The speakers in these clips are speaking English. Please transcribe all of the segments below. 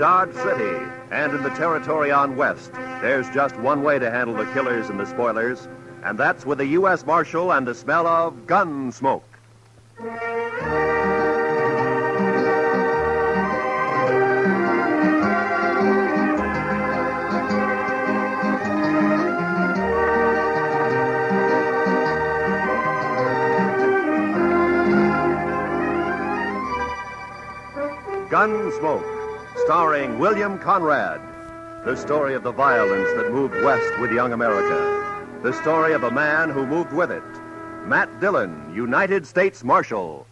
Dodge City and in the territory on West, there's just one way to handle the killers and the spoilers, and that's with a U.S. Marshal and the smell of Gunsmoke. Gunsmoke, starring William Conrad. The story of the violence that moved west with young America. The story of a man who moved with it. Matt Dillon, United States Marshal.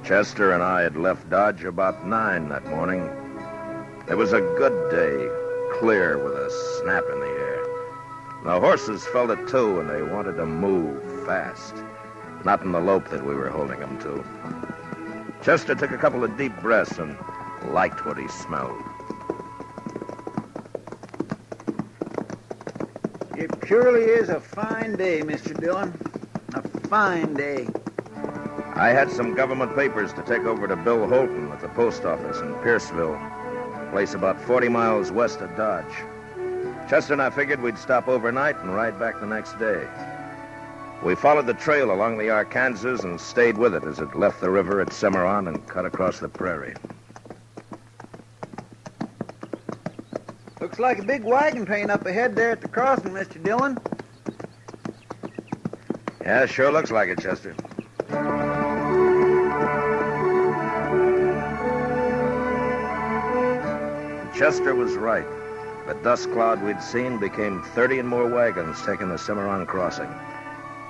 Chester and I had left Dodge about 9 that morning. It was a good day, clear with a snap in the air. The horses felt it too, and they wanted to move fast. Not in the lope that we were holding them to. Chester took a couple of deep breaths and liked what he smelled. It surely is a fine day, Mr. Dillon. A fine day. I had some government papers to take over to Bill Holton at the post office in Pierceville, a place about 40 miles west of Dodge. Chester and I figured we'd stop overnight and ride back the next day. We followed the trail along the Arkansas and stayed with it as it left the river at Cimarron and cut across the prairie. Looks like a big wagon train up ahead there at the crossing, Mr. Dillon. Yeah, sure looks like it, Chester. Chester was right. The dust cloud we'd seen became 30 and more wagons taking the Cimarron crossing.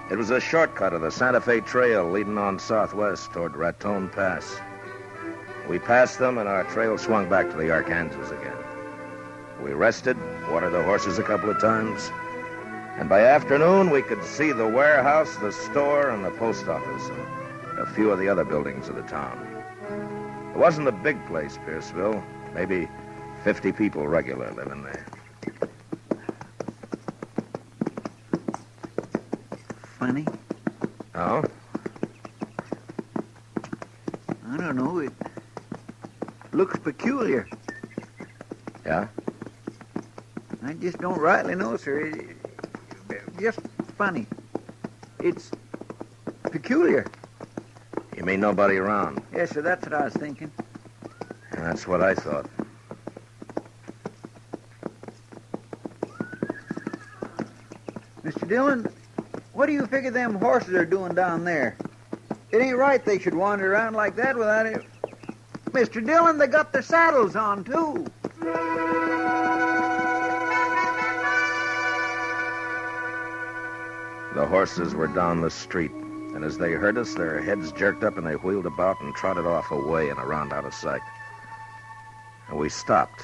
It was a shortcut of the Santa Fe Trail leading on southwest toward Raton Pass. We passed them and our trail swung back to the Arkansas again. We rested, watered the horses a couple of times, and by afternoon we could see the warehouse, the store, and the post office, and a few of the other buildings of the town. It wasn't a big place, Pierceville. Maybe 50 people regular living there. Funny. Oh? I don't know. It looks peculiar. Yeah? I just don't rightly know, sir. Just funny. It's peculiar. You mean nobody around? Yes, sir, that's what I was thinking. Yeah, that's what I thought. Mr. Dillon, what do you figure them horses are doing down there? It ain't right they should wander around like that without it. Mr. Dillon, they got their saddles on, too. The horses were down the street, and as they heard us, their heads jerked up and they wheeled about and trotted off away and around out of sight. And we stopped.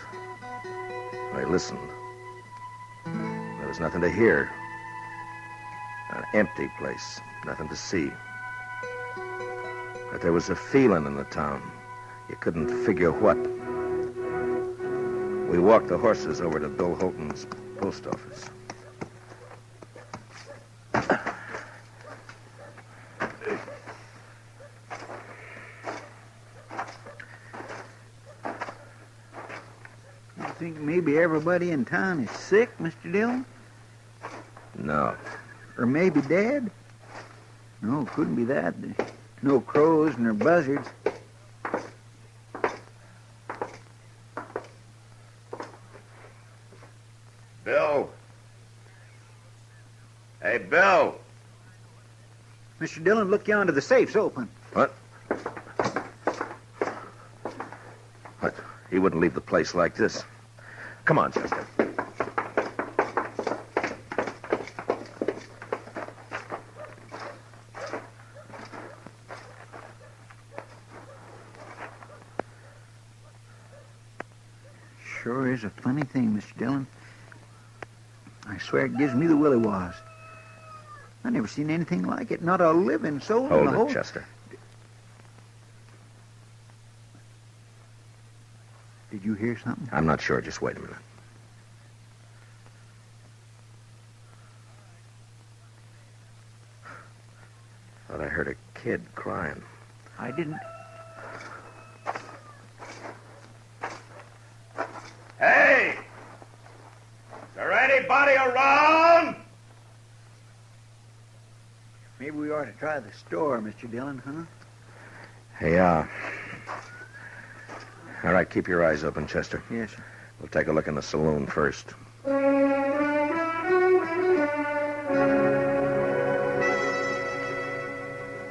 I listened. There was nothing to hear. An empty place, nothing to see. But there was a feeling in the town. You couldn't figure what. We walked the horses over to Bill Holton's post office. You think maybe everybody in town is sick, Mr. Dillon? No. Or maybe dead? No, couldn't be that. There's no crows nor buzzards. Bill. Hey, Bill. Mr. Dillon, look yonder. The safe's open. What? What? He wouldn't leave the place like this. Come on, Chester. Sure is a funny thing, Mr. Dillon. I swear it gives me the willy-was. I never seen anything like it. Not a living soul in the Hold whole... it, Chester. Did you hear something? I'm not sure. Just wait a minute. Thought I heard a kid crying. I didn't. Hey! Is there anybody around? Maybe we ought to try the store, Mr. Dillon, huh? Hey, all right, keep your eyes open, Chester. Yes, sir. We'll take a look in the saloon first.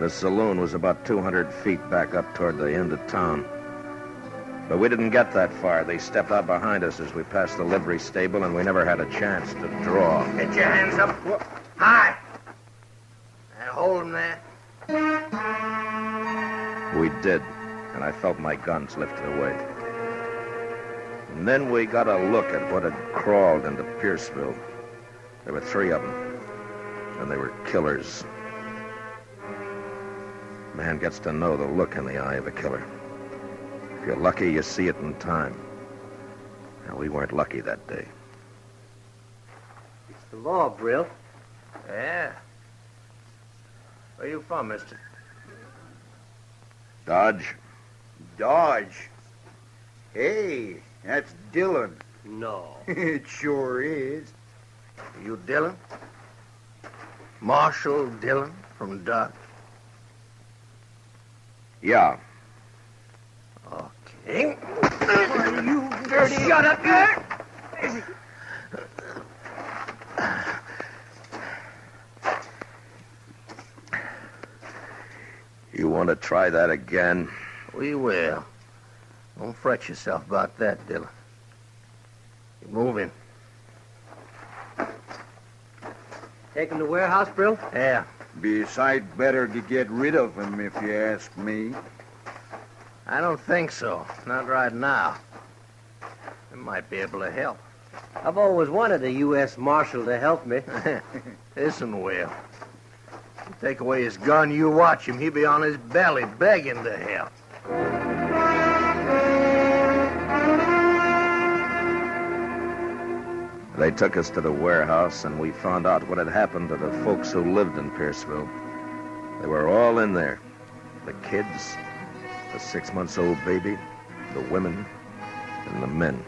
The saloon was about 200 feet back up toward the end of town. But we didn't get that far. They stepped out behind us as we passed the livery stable, and we never had a chance to draw. Get your hands up. High. And hold them there. We did, and I felt my guns lifted away. And then we got a look at what had crawled into Pierceville. There were 3 of them, and they were killers. Man gets to know the look in the eye of a killer. If you're lucky, you see it in time. Now, we weren't lucky that day. It's the law, Brill. Yeah. Where you from, mister? Dodge? Dodge. Hey, that's Dillon. No. It sure is. You Dillon? Marshal Dillon from Dodge? Yeah. Okay. You dirty... Shut up, there! You want to try that again? We will. Don't fret yourself about that, Dillon. You move in. Take him to warehouse, Brill? Yeah. Be a sight better to get rid of him, if you ask me. I don't think so. Not right now. I might be able to help. I've always wanted a U.S. Marshal to help me. Listen, Will. You take away his gun, you watch him. He'll be on his belly begging to help. They took us to the warehouse, and we found out what had happened to the folks who lived in Pierceville. They were all in there. The kids, the 6-month-old baby, the women, and the men.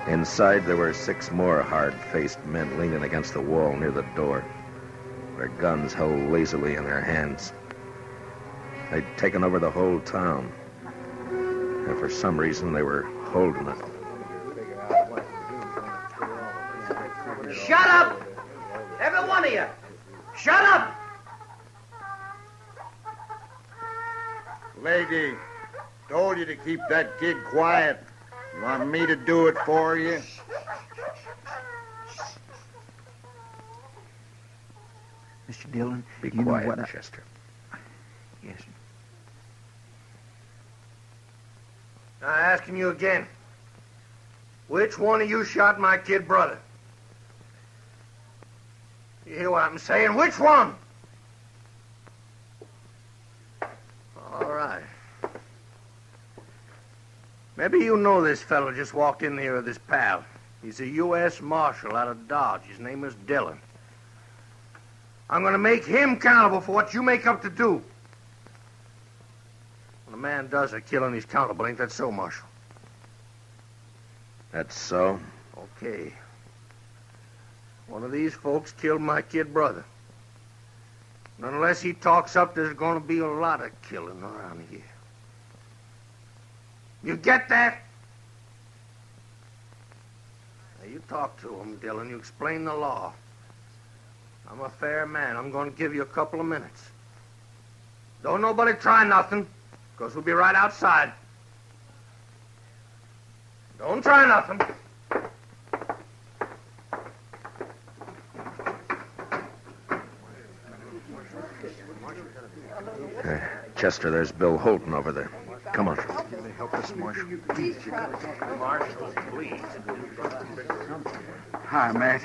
Inside, there were 6 more hard-faced men leaning against the wall near the door, their guns held lazily in their hands. They'd taken over the whole town, and for some reason, they were holding it. Shut up! Every one of you! Shut up! Lady, told you to keep that kid quiet. You want me to do it for you? Mr. Dillon, Be you quiet, know what Chester. Yes, sir. Now, asking you again. Which one of you shot my kid brother? You hear what I'm saying? Which one? All right. Maybe you know this fellow just walked in here with his pal. He's a U.S. Marshal out of Dodge. His name is Dillon. I'm going to make him accountable for what you make up to do. When a man does a killing, he's accountable. Ain't that so, Marshal? That's so? Okay. One of these folks killed my kid brother. And unless he talks up, there's going to be a lot of killing around here. You get that? Now, you talk to him, Dillon. You explain the law. I'm a fair man. I'm going to give you a couple of minutes. Don't nobody try nothing, because we'll be right outside. Don't try nothing. Chester, there's Bill Holton over there. Come on. Help us, Marshal. Marshal, please. Hi, Matt.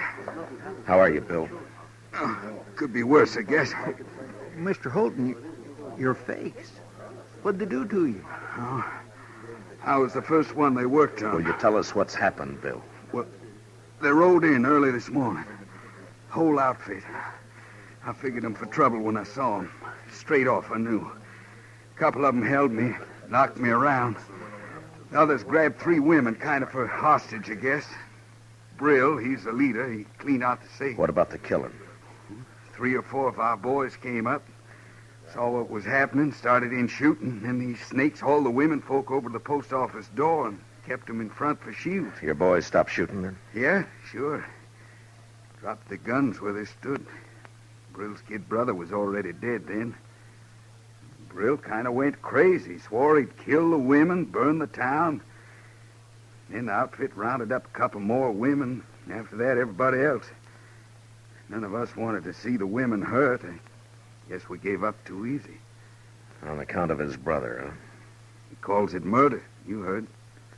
How are you, Bill? Could be worse, I guess. Mr. Holton, your face. What'd they do to you? Oh, I was the first one they worked on. Will you tell us what's happened, Bill? Well, they rode in early this morning. Whole outfit. I figured them for trouble when I saw them. Straight off, I knew. A couple of them held me, knocked me around. The others grabbed 3 women, kind of for hostage, I guess. Brill, he's the leader. He cleaned out the safe. What about the killing? 3 or 4 of our boys came up, saw what was happening, started in shooting, and these snakes hauled the women folk over to the post office door and kept them in front for shields. Your boys stopped shooting then? Yeah, sure. Dropped the guns where they stood. Brill's kid brother was already dead then. Brill kind of went crazy, swore he'd kill the women, burn the town. Then the outfit rounded up a couple more women. After that, everybody else. None of us wanted to see the women hurt. I guess we gave up too easy. On account of his brother, huh? He calls it murder. You heard.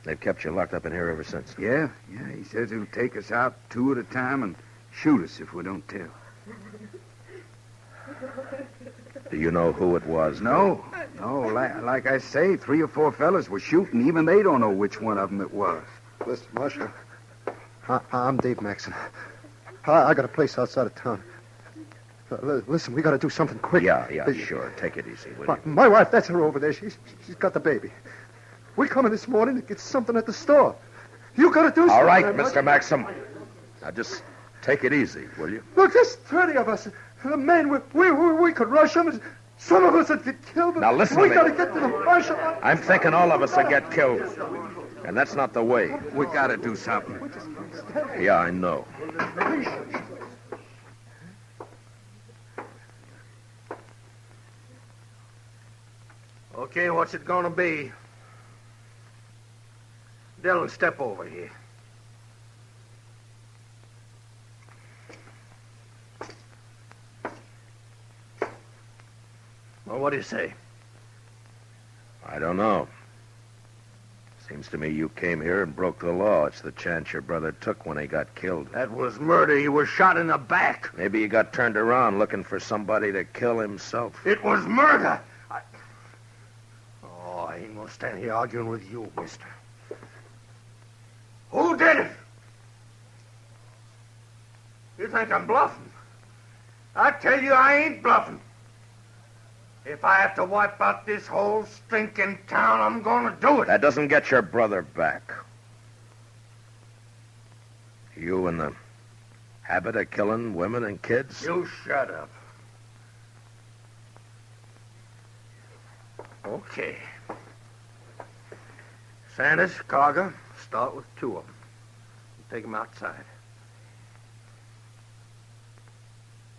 They've kept you locked up in here ever since. Yeah. He says he'll take us out 2 at a time and shoot us if we don't tell. Do you know who it was? No. Like I say, 3 or 4 fellas were shooting. Even they don't know which one of them it was. Listen, Marshal. I'm Dave Maxon. I got a place outside of town. Listen, we got to do something quick. Yeah, sure. Take it easy, will you? My wife, that's her over there. She's got the baby. We coming this morning to get something at the store. You got to do something. All right, Mr. Maxim. Now just take it easy, will you? Look, there's 30 of us. The men, we could rush them. Some of us would get killed. Now listen to we me. got to get to the marshal. I'm thinking all of us will get killed. And that's not the way. We got to do something. Yeah, I know. Okay, what's it gonna be? Dillon, step over here. Well, what do you say? I don't know. Seems to me you came here and broke the law. It's the chance your brother took when he got killed. That was murder. He was shot in the back. Maybe he got turned around looking for somebody to kill himself. It was murder. I ain't gonna stand here arguing with you, mister. Who did it? You think I'm bluffing? I tell you I ain't bluffing. If I have to wipe out this whole stinking town, I'm gonna do it. That doesn't get your brother back. You in the habit of killing women and kids? You shut up. Okay. Sanders, Carger, start with 2 of them. Take them outside.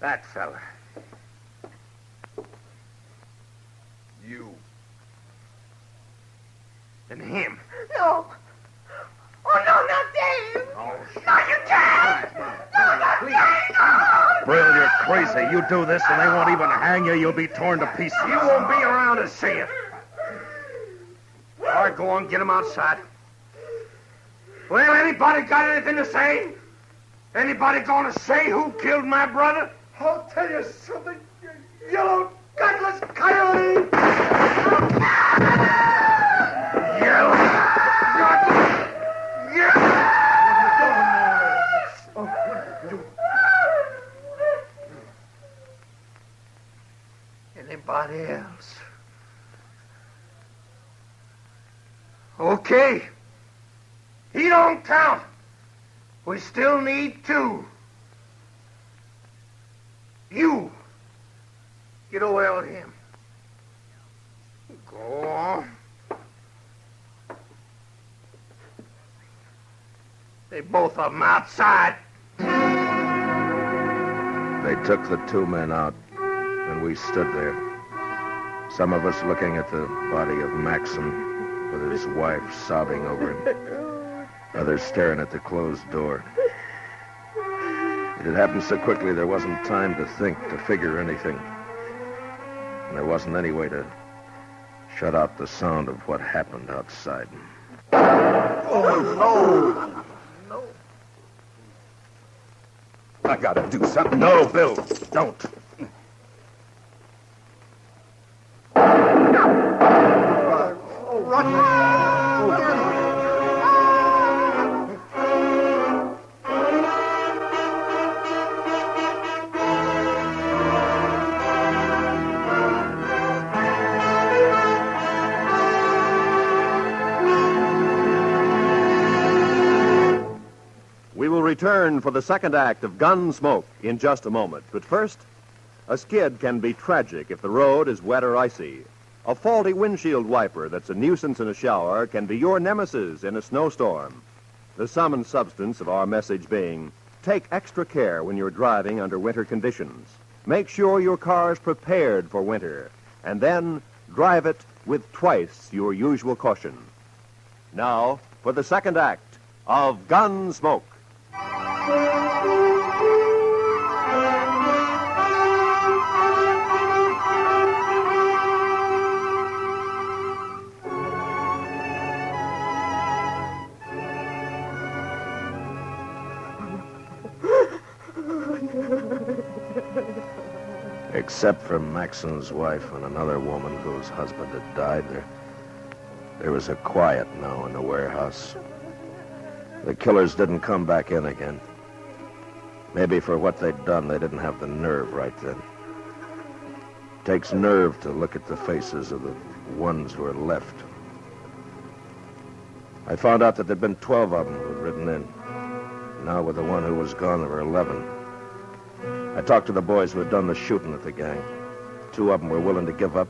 That fella. You. And him. No. Oh, no, not Dave. Oh, No, you can't. No, not Dave. No. Brill, you're crazy. You do this and they won't even hang you. You'll be torn to pieces. You won't be around to see it. All right, go on, get him outside. Well, anybody got anything to say? Anybody gonna say who killed my brother? I'll tell you something, you yellow, gutless coyote! Yellow. Anybody else? Okay. He don't count. We still need 2. You. Get away with him. Go on. They both of them outside. They took the 2 men out, and we stood there. Some of us looking at the body of Maxim with his wife sobbing over him. Others staring at the closed door. It had happened so quickly there wasn't time to think, to figure anything. And there wasn't any way to shut out the sound of what happened outside. Oh, no. I gotta do something. No, Bill, don't. We will return for the second act of Gunsmoke in just a moment. But first, a skid can be tragic if the road is wet or icy. A faulty windshield wiper that's a nuisance in a shower can be your nemesis in a snowstorm. The sum and substance of our message being, take extra care when you're driving under winter conditions. Make sure your car is prepared for winter, and then drive it with twice your usual caution. Now, for the second act of Gunsmoke. Except for Maxon's wife and another woman whose husband had died, there was a quiet now in the warehouse. The killers didn't come back in again. Maybe for what they'd done, they didn't have the nerve right then. Takes nerve to look at the faces of the ones who are left. I found out that there'd been 12 of them who had ridden in. Now, with the one who was gone, there were 11. I talked to the boys who had done the shooting at the gang. 2 of them were willing to give up,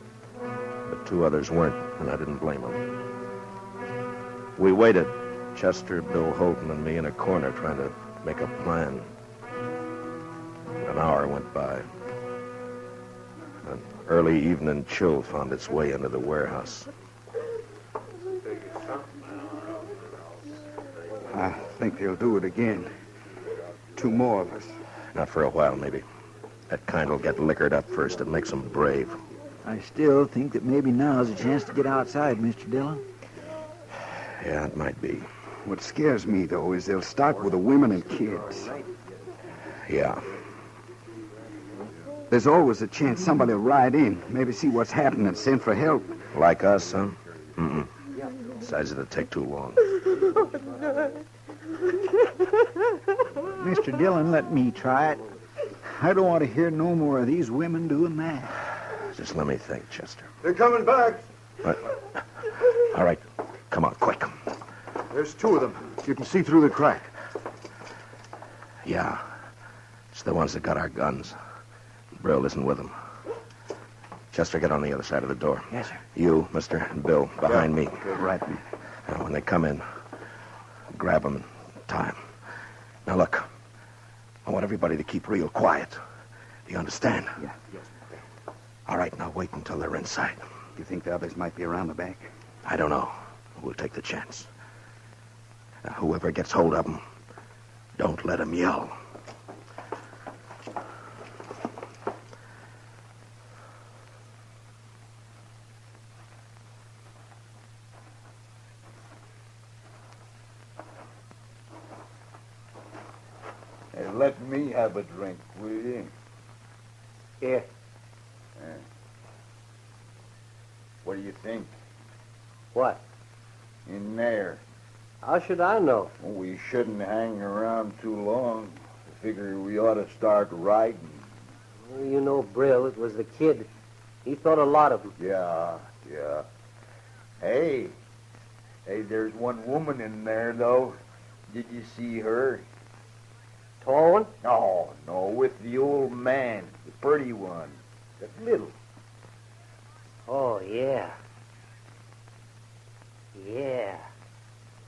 but 2 others weren't, and I didn't blame them. We waited, Chester, Bill Holton, and me in a corner trying to make a plan. An hour went by. An early evening chill found its way into the warehouse. I think they'll do it again. 2 more of us. Not for a while, maybe. That kind will get liquored up first. It makes them brave. I still think that maybe now's a chance to get outside, Mr. Dillon. Yeah, it might be. What scares me, though, is they'll start with the women and kids. Yeah. There's always a chance somebody will ride in, maybe see what's happening and send for help. Like us, huh? Mm-mm. Besides, it'll take too long. Mr. Dillon, let me try it. I don't want to hear no more of these women doing that. Just let me think, Chester. They're coming back. What? All right. Come on, quick. There's 2 of them. You can see through the crack. Yeah. It's the ones that got our guns. Brill isn't with them. Chester, get on the other side of the door. Yes, sir. You, Mister, and Bill, behind me. Right. Now, when they come in, grab them and tie 'em. Now, look. I want everybody to keep real quiet. Do you understand? Yeah. All right, now wait until they're inside. You think the others might be around the back? I don't know. We'll take the chance. Now, whoever gets hold of them, don't let them yell. Hey, let me have a drink, will you? Here. What do you think? What? In there. How should I know? Well, we shouldn't hang around too long. I figure we ought to start riding. Well, you know Brill. It was the kid. He thought a lot of them. Yeah. Hey, there's one woman in there, though. Did you see her? Tall one? Oh, no, with the old man, the pretty one, the little. Oh, yeah. Yeah.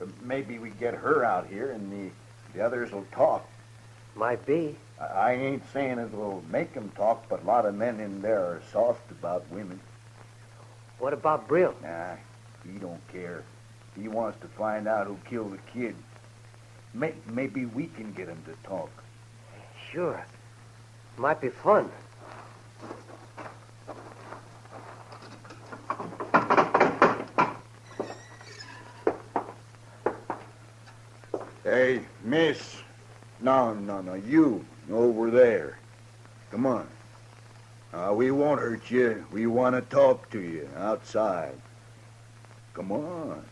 But maybe we get her out here and the others will talk. Might be. I ain't saying it will make them talk, but a lot of men in there are soft about women. What about Brill? Nah, he don't care. He wants to find out who killed the kid. Maybe we can get him to talk. Sure. Might be fun. Hey, miss. No, you. Over there. Come on. We won't hurt you. We want to talk to you outside. Come on.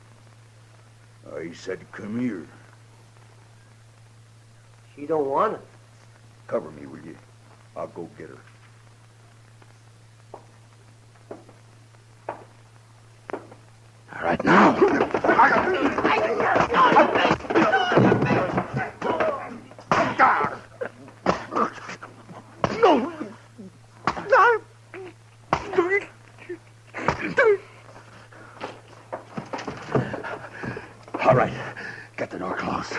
He said come here. She don't want it. Cover me, will you? I'll go get her. All right, now. All right. Get the door closed.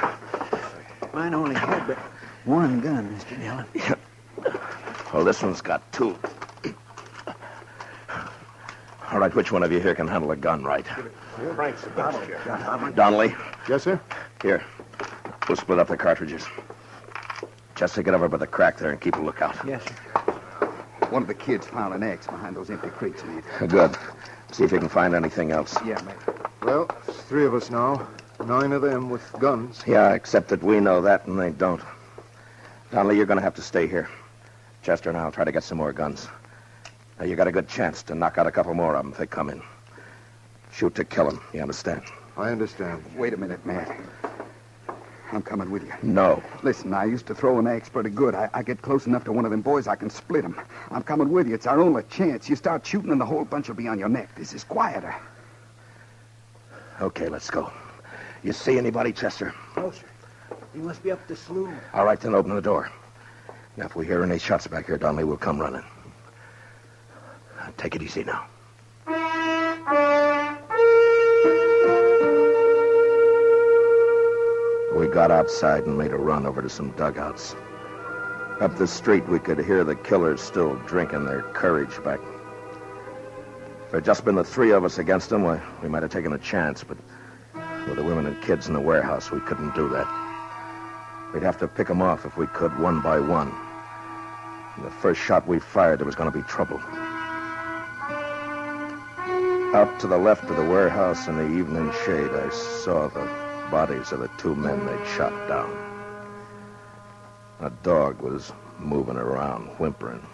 Mine only had but one gun, Mr. Dillon. Well, this one's got two. All right, which one of you here can handle a gun right? Frank's the best. Donnelly, Yes, sir? here. We'll split up the cartridges. Chester, get over by the crack there and keep a lookout. Yes, sir. One of the kids found an axe behind those empty crates, mate. Good. See if you can find anything else. Yeah, mate. Well, it's 3 of us now. 9 of them with guns. Yeah, except that we know that and they don't. Donnelly, you're going to have to stay here. Chester and I'll try to get some more guns. Now, you got a good chance to knock out a couple more of them if they come in. Shoot to kill them, you understand? I understand. Wait a minute, Matt. I'm coming with you. No. Listen, I used to throw an axe pretty good. I get close enough to one of them boys, I can split him. I'm coming with you. It's our only chance. You start shooting and the whole bunch will be on your neck. This is quieter. Okay, let's go. You see anybody, Chester? No, sir. He must be up the slough. All right, then open the door. Now, if we hear any shots back here, Donnelly, we'll come running. Take it easy now. We got outside and made a run over to some dugouts. Up the street, we could hear the killers still drinking their courage back. If there'd just been the 3 of us against them, we might have taken a chance, but with the women and kids in the warehouse, we couldn't do that. We'd have to pick them off if we could, one by one. And the first shot we fired, there was going to be trouble. Out to the left of the warehouse in the evening shade, I saw the bodies of the 2 men they'd shot down. A dog was moving around, whimpering.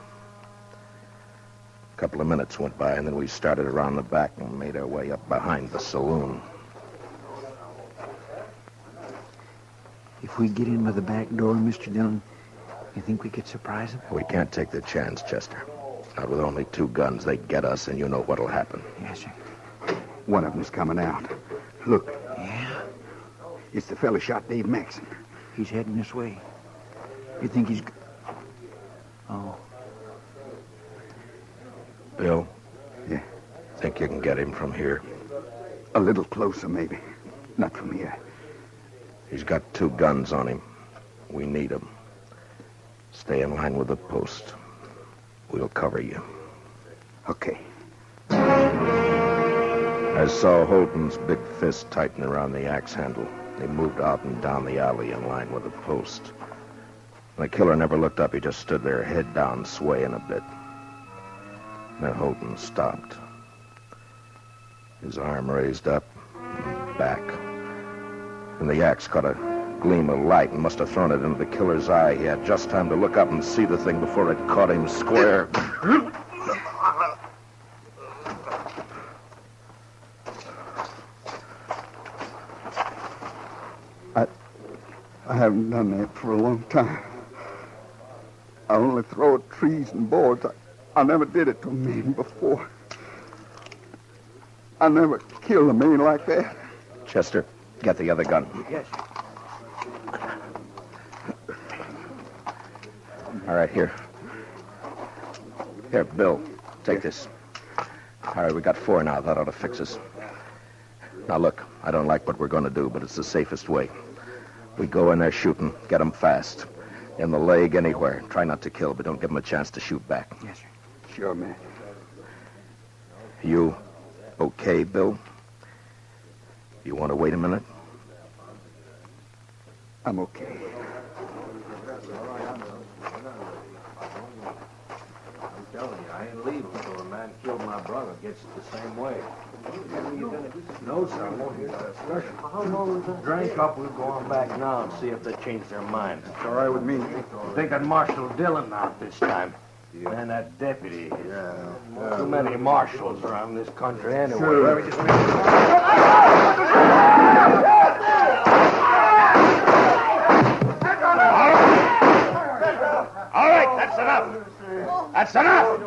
A couple of minutes went by, and then we started around the back and made our way up behind the saloon. If we get in by the back door, Mr. Dillon, you think we could surprise them? We can't take the chance, Chester. Not with only 2 guns. They get us, and you know what'll happen. Yes, sir. One of them's coming out. Look, Yeah? it's the fella shot Dave Maxon. He's heading this way. You think he's... Oh. Bill? Yeah. Think you can get him from here? A little closer, maybe. Not from here. He's got 2 guns on him. We need them. Stay in line with the post. We'll cover you. Okay. I saw Holton's big fist tighten around the axe handle. He moved out and down the alley in line with the post. The killer never looked up. He just stood there, head down, swaying a bit. Then Holton stopped. His arm raised up and back. And the axe caught a gleam of light and must have thrown it into the killer's eye. He had just time to look up and see the thing before it caught him square. I haven't done that for a long time. I only throw at trees and boards. I never did it to a man before. I never killed a man like that. Chester, get the other gun. Yes. All right, here. Here, Bill, take this. All right, we got 4 now. That ought to fix us. Now, look, I don't like what we're going to do, but it's the safest way. We go in there shooting, get them fast. In the leg, anywhere. Try not to kill, but don't give them a chance to shoot back. Yes, sir. Sure, man. You okay, Bill? You want to wait a minute? I'm okay. I'm telling you, I I ain't leaving till the man killed my brother gets it the same way. No, sir, I won't hear that discussion. How long was that? Drink up, we'll go on back now and see if they change their minds. It's all right with me. They got Marshal Dillon out this time. Yeah. And that deputy. Too many marshals around this country anyway. Sure. All right, that's enough. That's enough.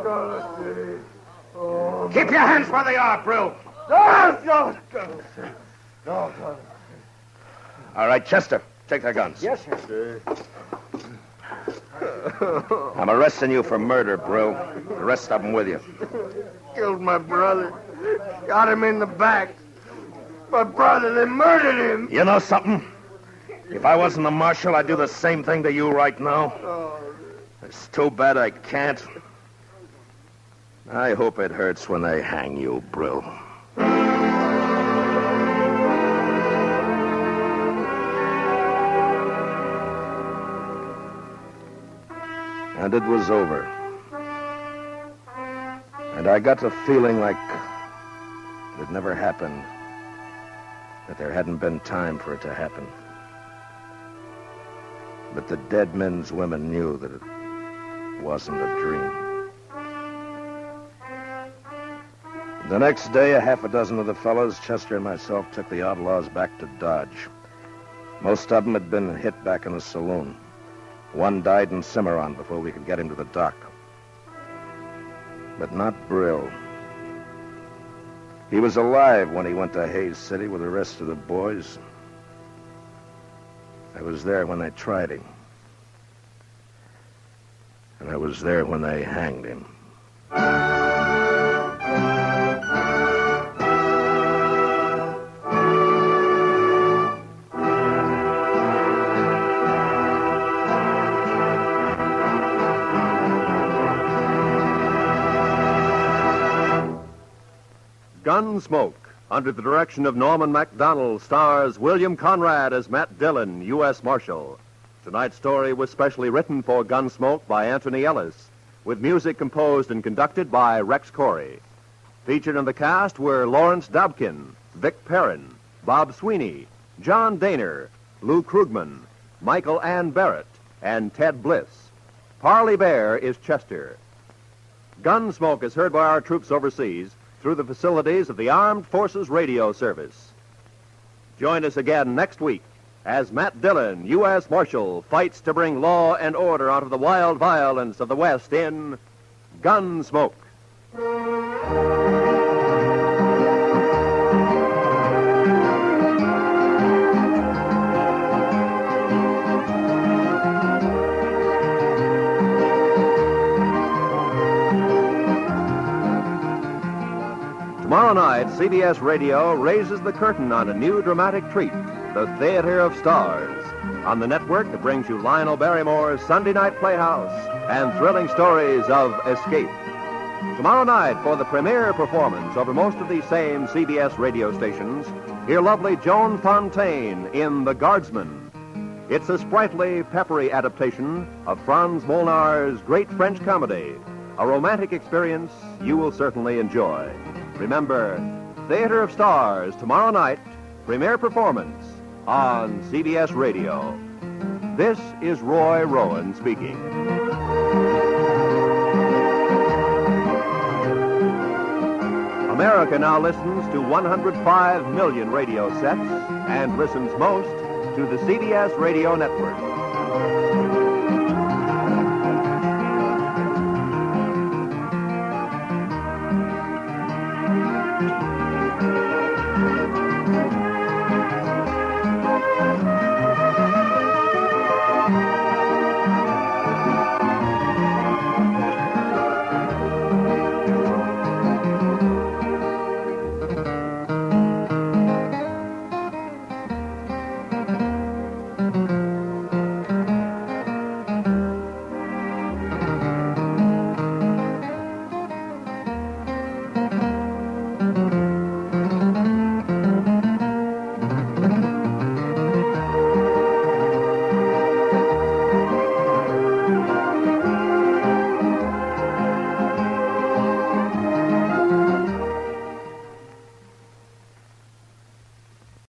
Keep your hands where they are, Brill. All right, Chester, take their guns. Yes, sir. I'm arresting you for murder, Brill. The rest of them with you. Killed my brother. Got him in the back. My brother, they murdered him. You know something? If I wasn't the marshal, I'd do the same thing to you right now. It's too bad I can't. I hope it hurts when they hang you, Brill. And it was over. And I got the feeling like it never happened, that there hadn't been time for it to happen. But the dead men's women knew that it wasn't a dream. The next day, a half a dozen of the fellows, Chester and myself, took the outlaws back to Dodge. Most of them had been hit back in the saloon. One died in Cimarron before we could get him to the dock. But not Brill. He was alive when he went to Hayes City with the rest of the boys. I was there when they tried him. And I was there when they hanged him. Gunsmoke, under the direction of Norman MacDonald, stars William Conrad as Matt Dillon, U.S. Marshal. Tonight's story was specially written for Gunsmoke by Anthony Ellis, with music composed and conducted by Rex Corey. Featured in the cast were Lawrence Dobkin, Vic Perrin, Bob Sweeney, John Daner, Lou Krugman, Michael Ann Barrett, and Ted Bliss. Parley Bear is Chester. Gunsmoke is heard by our troops overseas through the facilities of the Armed Forces Radio Service. Join us again next week as Matt Dillon, U.S. Marshal, fights to bring law and order out of the wild violence of the West in Gunsmoke. Tomorrow night, CBS Radio raises the curtain on a new dramatic treat, The Theater of Stars. On the network that brings you Lionel Barrymore's Sunday Night Playhouse and thrilling stories of escape. Tomorrow night, for the premiere performance over most of these same CBS radio stations, hear lovely Joan Fontaine in The Guardsman. It's a sprightly, peppery adaptation of Franz Molnar's great French comedy, a romantic experience you will certainly enjoy. Remember, Theater of Stars, tomorrow night, premiere performance on CBS Radio. This is Roy Rowan speaking. America now listens to 105 million radio sets and listens most to the CBS Radio Network.